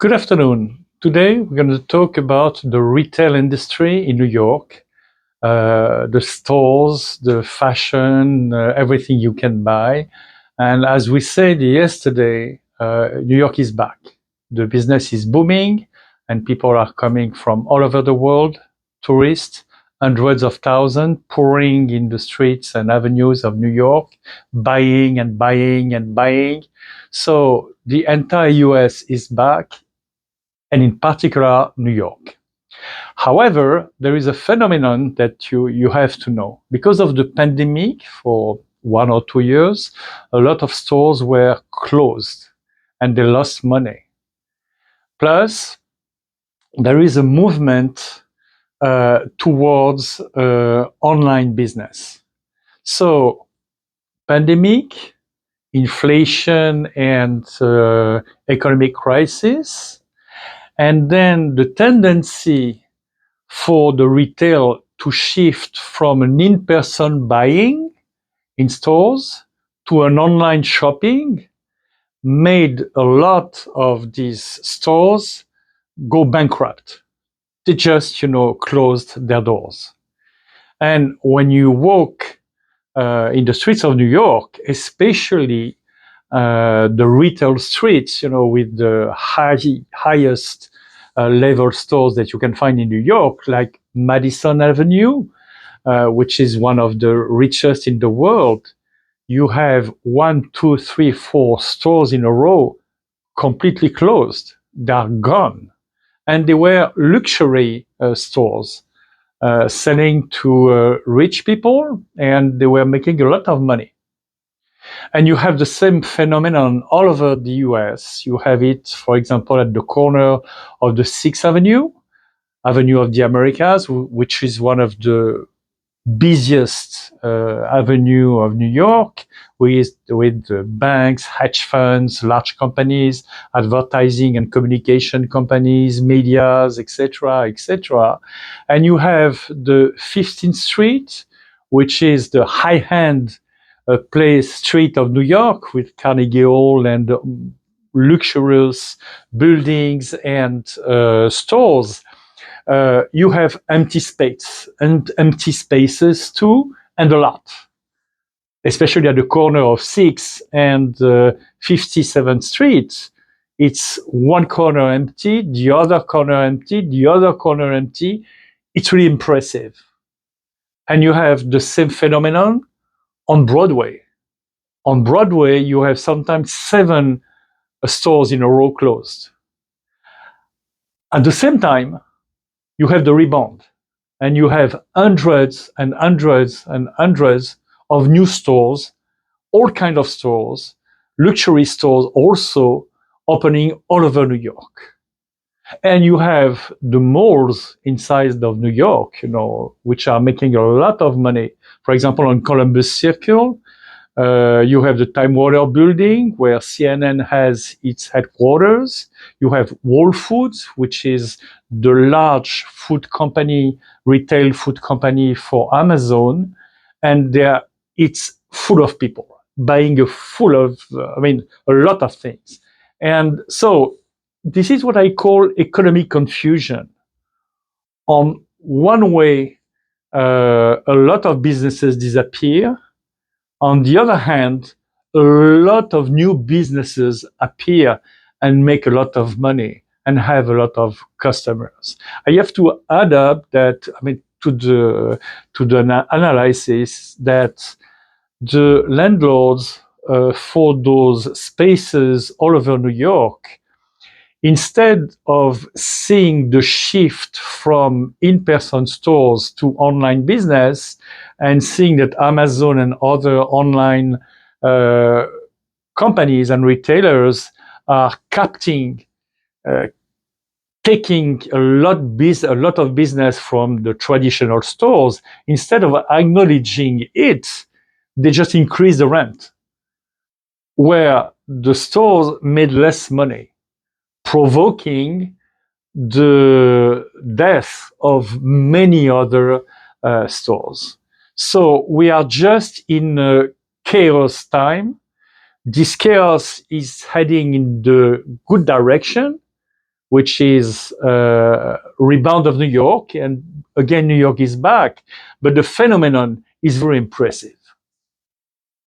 Good afternoon. Today we're going to talk about the retail industry in New York, the stores, the fashion, everything you can buy. And as we said yesterday, New York is back. The business is booming and people are coming from all over the world, tourists, hundreds of thousands pouring in the streets and avenues of New York, buying and buying and buying. So the entire US is back, and in particular, New York. However, there is a phenomenon that you have to know. Because of the pandemic, for 1 or 2 years, a lot of stores were closed and they lost money. Plus, there is a movement towards online business. So, pandemic, inflation, and economic crisis, and then the tendency for the retail to shift from an in-person buying in stores to an online shopping made a lot of these stores go bankrupt. They just, closed their doors. And when you walk in the streets of New York, especially the retail streets, with the highest level stores that you can find in New York, like Madison Avenue, which is one of the richest in the world. You have 1, 2, 3, 4 stores in a row completely closed. They are gone. And they were luxury stores selling to rich people, and they were making a lot of money. And you have the same phenomenon all over the US. You have it, for example, at the corner of the 6th Avenue, Avenue of the Americas, which is one of the busiest avenue of New York, with banks, hedge funds, large companies, advertising and communication companies, medias, etc., etc. And you have the 15th Street, which is the high-end street of New York, with Carnegie Hall and luxurious buildings and stores. You have empty spaces too, and a lot, especially at the corner of 6th and 57th Street. It's one corner empty, the other corner empty, the other corner empty. It's really impressive. And you have the same phenomenon on Broadway. On Broadway, you have sometimes 7 stores in a row closed. At the same time, you have the rebound, and you have hundreds and hundreds and hundreds of new stores, all kinds of stores, luxury stores also opening all over New York. And you have the malls inside of New York, which are making a lot of money. For example, on Columbus Circle, you have the Time Warner building where CNN has its headquarters. You have Whole Foods, which is the large food company, retail food company for Amazon. And it's full of people buying a lot of things. And so this is what I call economic confusion. On one way, a lot of businesses disappear. On the other hand, a lot of new businesses appear and make a lot of money and have a lot of customers. I have to add up that, to the analysis, that the landlords for those spaces all over New York, instead of seeing the shift from in-person stores to online business and seeing that Amazon and other online companies and retailers are taking a lot of business from the traditional stores, instead of acknowledging it, they just increase the rent, where the stores made less money, provoking the death of many other stores. So we are just in a chaos time. This chaos is heading in the good direction, which is rebound of New York, and again New York is back, but the phenomenon is very impressive.